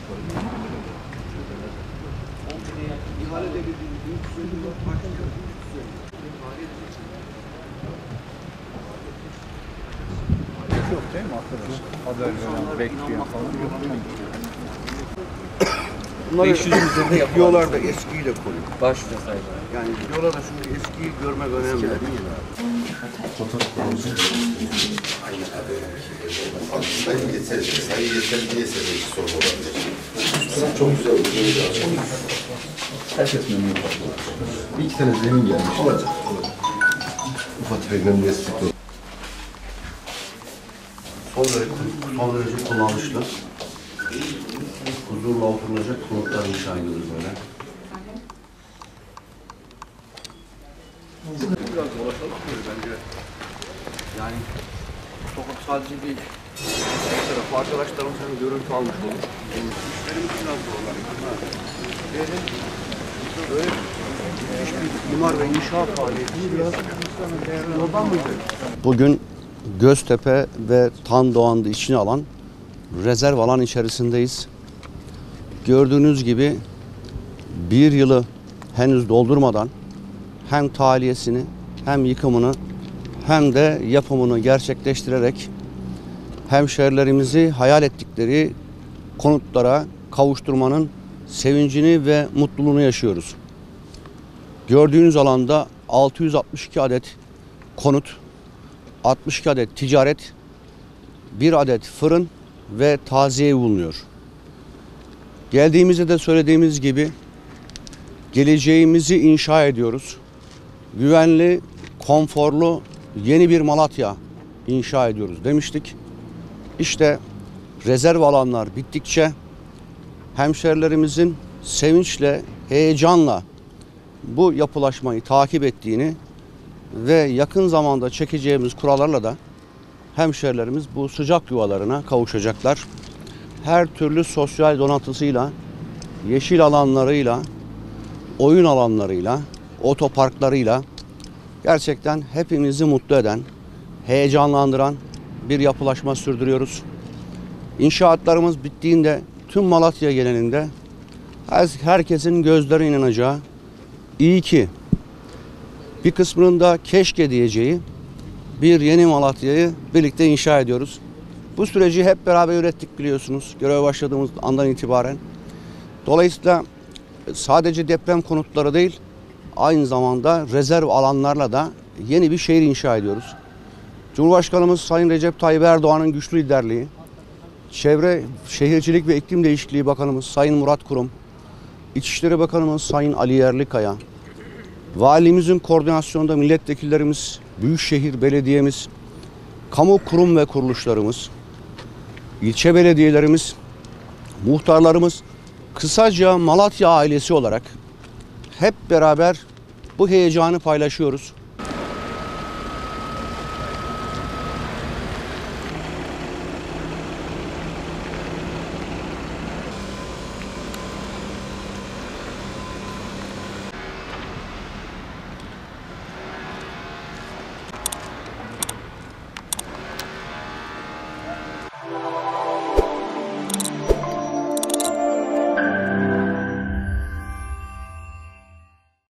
Yok değil mi arkadaş? Haber veren, bekleyen falan yok değil mi? Bunları videolar da eskiyle koyuyor. Başlıyor sayın. Yani videolar da şimdi eskiyi görmek önemli. Sayı yeter diye sebep soru olabilir. Çok güzel oldu. Herkes memnun kaldı. Bir iki tane zemin gelmiş. Olacak. Ufak tefek memnuniyetsizlik olur. Son derece kullanışlı. Huzurla oturulacak konutlar inşa ediyoruz böyle. Biraz dolaşalım bence. Yani sokak sadece değil. Bir tarafı arkadaşlarımız hani görüntü almış olur. Müşterimiz biraz zorlanıyor. Böyle hiçbir imar ve inşaat faaliyeti biraz yoldan mıydı? Bugün Göztepe ve Tandoğan'da içine alan rezerv alan içerisindeyiz. Gördüğünüz gibi bir yılı henüz doldurmadan hem tahliyesini hem yıkımını hem de yapımını gerçekleştirerek hemşehrilerimizi hayal ettikleri konutlara kavuşturmanın sevincini ve mutluluğunu yaşıyoruz. Gördüğünüz alanda 662 adet konut, 62 adet ticaret, 1 adet fırın ve taziye evi bulunuyor. Geldiğimizde de söylediğimiz gibi geleceğimizi inşa ediyoruz. Güvenli, konforlu yeni bir Malatya inşa ediyoruz demiştik. İşte rezerv alanlar bittikçe hemşerilerimizin sevinçle, heyecanla bu yapılaşmayı takip ettiğini ve yakın zamanda çekeceğimiz kurallarla da hemşerilerimiz bu sıcak yuvalarına kavuşacaklar. Her türlü sosyal donatısıyla, yeşil alanlarıyla, oyun alanlarıyla, otoparklarıyla gerçekten hepimizi mutlu eden, heyecanlandıran bir yapılaşma sürdürüyoruz. İnşaatlarımız bittiğinde tüm Malatya genelinde herkesin gözleri inanacağı, iyi ki bir kısmının da keşke diyeceği bir yeni Malatya'yı birlikte inşa ediyoruz. Bu süreci hep beraber ürettik biliyorsunuz göreve başladığımız andan itibaren. Dolayısıyla sadece deprem konutları değil, aynı zamanda rezerv alanlarla da yeni bir şehir inşa ediyoruz. Cumhurbaşkanımız Sayın Recep Tayyip Erdoğan'ın güçlü liderliği, Çevre, Şehircilik ve İklim Değişikliği Bakanımız Sayın Murat Kurum, İçişleri Bakanımız Sayın Ali Yerlikaya, Valimizin koordinasyonunda milletvekillerimiz, Büyükşehir Belediyemiz, kamu kurum ve kuruluşlarımız, ilçe belediyelerimiz, muhtarlarımız, kısaca Malatya ailesi olarak hep beraber bu heyecanı paylaşıyoruz.